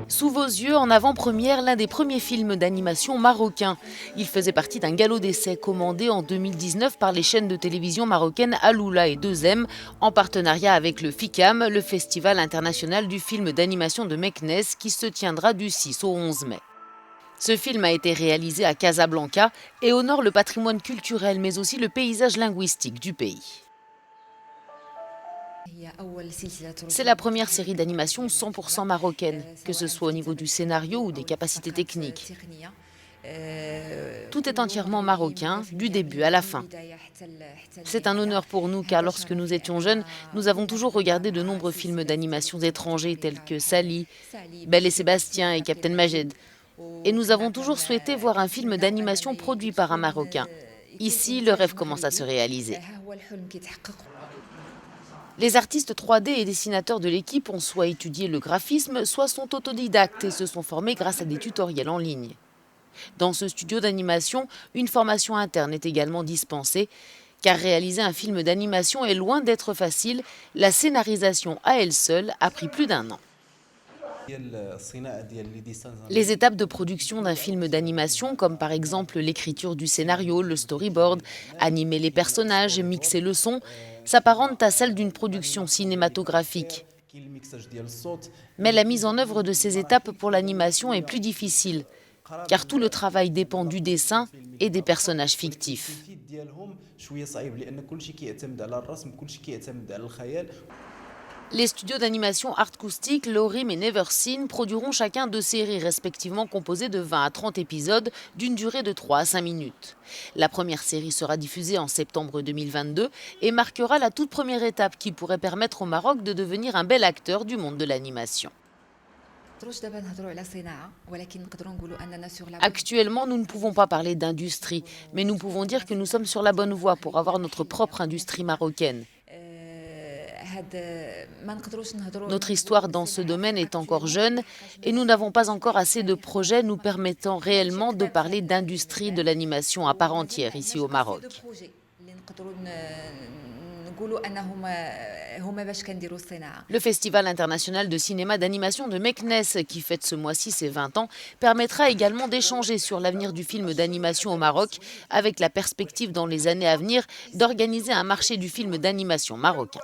Sous vos yeux, en avant-première, l'un des premiers films d'animation marocains. Il faisait partie d'un galop d'essai commandé en 2019 par les chaînes de télévision marocaines Aloula et 2M, en partenariat avec le FICAM, le Festival international du film d'animation de Meknès, qui se tiendra du 6 au 11 mai. Ce film a été réalisé à Casablanca et honore le patrimoine culturel, mais aussi le paysage linguistique du pays. C'est la première série d'animation 100% marocaine, que ce soit au niveau du scénario ou des capacités techniques. Tout est entièrement marocain, du début à la fin. C'est un honneur pour nous car lorsque nous étions jeunes, nous avons toujours regardé de nombreux films d'animation étrangers tels que Sally, Belle et Sébastien et Captain Majed. Et nous avons toujours souhaité voir un film d'animation produit par un Marocain. Ici, le rêve commence à se réaliser. Les artistes 3D et dessinateurs de l'équipe ont soit étudié le graphisme, soit sont autodidactes et se sont formés grâce à des tutoriels en ligne. Dans ce studio d'animation, une formation interne est également dispensée, car réaliser un film d'animation est loin d'être facile. La scénarisation à elle seule a pris plus d'1 an. Les étapes de production d'un film d'animation, comme par exemple l'écriture du scénario, le storyboard, animer les personnages, mixer le son, s'apparentent à celles d'une production cinématographique. Mais la mise en œuvre de ces étapes pour l'animation est plus difficile, car tout le travail dépend du dessin et des personnages fictifs. Les studios d'animation Artcoustic, Lorim et Neverseen produiront chacun 2 séries respectivement composées de 20 à 30 épisodes d'une durée de 3 à 5 minutes. La première série sera diffusée en septembre 2022 et marquera la toute première étape qui pourrait permettre au Maroc de devenir un bel acteur du monde de l'animation. Actuellement, nous ne pouvons pas parler d'industrie, mais nous pouvons dire que nous sommes sur la bonne voie pour avoir notre propre industrie marocaine. Notre histoire dans ce domaine est encore jeune et nous n'avons pas encore assez de projets nous permettant réellement de parler d'industrie de l'animation à part entière ici au Maroc. Le Festival international de cinéma d'animation de Meknès, qui fête ce mois-ci ses 20 ans, permettra également d'échanger sur l'avenir du film d'animation au Maroc, avec la perspective dans les années à venir d'organiser un marché du film d'animation marocain.